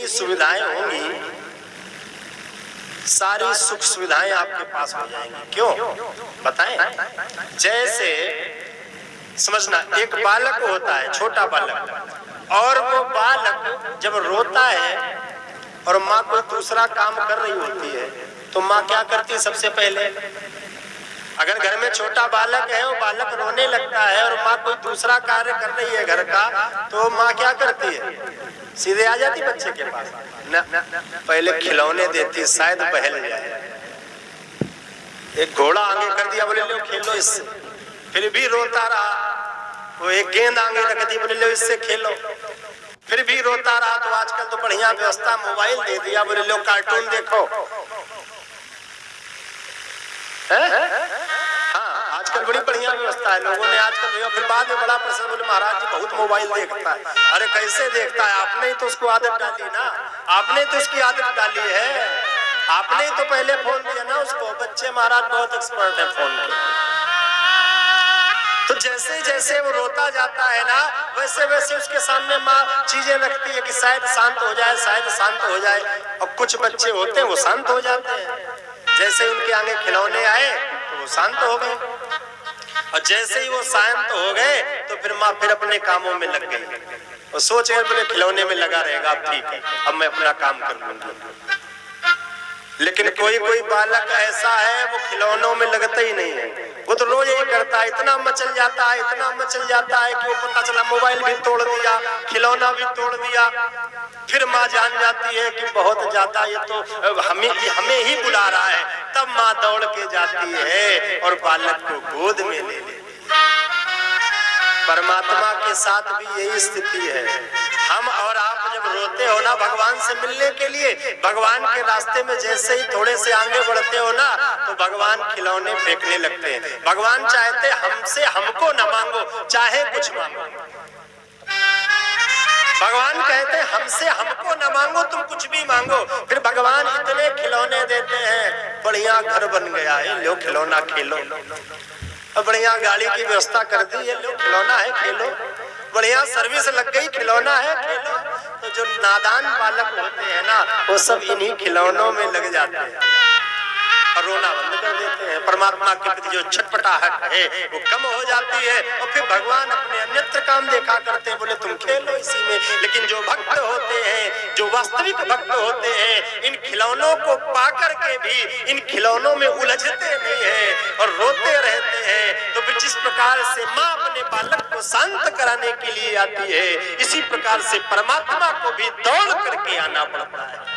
जितनी सुविधाएं होंगी सारी सुख सुविधाएं आपके पास हो जाएंगी। क्यों बताएं? जैसे समझना, एक बालक होता है, छोटा बालक, और वो बालक जब रोता है और माँ कोई दूसरा काम कर रही होती है तो माँ क्या करती है? सबसे पहले अगर घर में छोटा बालक है, वो बालक रोने लगता है और माँ कोई दूसरा कार्य कर रही है घर का, तो माँ क्या करती है? सीधे आ जाती बच्चे के पास न, पहले खिलौने देती, शायद बहल जाए। एक घोड़ा आगे कर दिया, बोले लो खेलो इससे, फिर भी रोता रहा। वो एक गेंद आगे रख दी, बोले लो इससे खेलो, फिर भी रोता रहा। तो आजकल तो बढ़िया व्यवस्था, मोबाइल दे दिया, बोले लो कार्टून देखो। हाँ, आजकल बड़ी बढ़िया व्यवस्था है, लोगों ने आजकल। फिर बाद में बड़ा प्रश्न, बोले महाराज जी बहुत मोबाइल देखता है। अरे कैसे देखता है? आपने ही तो उसको आदत डाली ना, आपने तो उसकी आदत डाली है, आपने ही तो पहले फोन दिया ना उसको। बच्चे महाराज बहुत एक्सपर्ट है फोन के। तो जैसे जैसे वो रोता जाता है ना, वैसे वैसे उसके सामने माँ चीजें रखती है कि शायद शांत हो जाए, शायद शांत हो जाए। और कुछ बच्चे होते हैं वो शांत हो जाते हैं, जैसे उनके आगे खिलौने आए तो वो शांत हो गए, और जैसे ही वो शांत हो गए तो फिर माँ फिर अपने कामों में लग गई। और सोच रहे बोले खिलौने में लगा रहेगा, अब ठीक है, अब मैं अपना काम कर लूंगा। लेकिन कोई कोई बालक ऐसा है वो खिलौनों में लगता ही नहीं है, वो तो रोज यही करता है। इतना मचल जाता है, इतना मचल जाता है कि वो पता चला मोबाइल भी तोड़ दिया, खिलौना भी तोड़ दिया। फिर माँ जान जाती है कि बहुत ज्यादा ये तो हमें ही बुला रहा है, तब माँ दौड़ के जाती है और बालक को गोद में ले लेती है। परमात्मा के साथ भी यही स्थिति है। हम और आप जब रोते हो ना भगवान से मिलने के लिए, भगवान के रास्ते में जैसे ही थोड़े से आगे बढ़ते हो ना, तो भगवान खिलौने फेंकने लगते हैं। भगवान चाहते हमसे हमको न मांगो, चाहे कुछ मांगो। भगवान कहते हैं हमसे हमको न मांगो, तुम कुछ भी मांगो। फिर भगवान इतने खिलौने देते हैं, बढ़िया घर बन गया है, लो खिलौना खेलो। अब बढ़िया गाड़ी की व्यवस्था कर दी, ये लो खिलौना है खेलो। बढ़िया सर्विस लग गई, खिलौना है खेलो। तो जो नादान बालक होते हैं ना, वो सब इन्हीं खिलौनों में लग जाते हैं और रोना बंद कर देते हैं। परमात्मा के प्रति जो छटपटाहट है वो कम हो जाती है, और फिर भगवान अपने अन्यत्र काम देखा करते हैं, बोले तुम खेलो इसी में। लेकिन जो भक्त होते हैं, जो वास्तविक भक्त होते हैं, इन खिलौनों को पाकर के भी इन खिलौनों में उलझते नहीं है और रोते रहते हैं। तो फिर जिस प्रकार से माँ अपने बालक को शांत कराने के लिए आती है, इसी प्रकार से परमात्मा को भी दौड़ करके आना पड़ता है।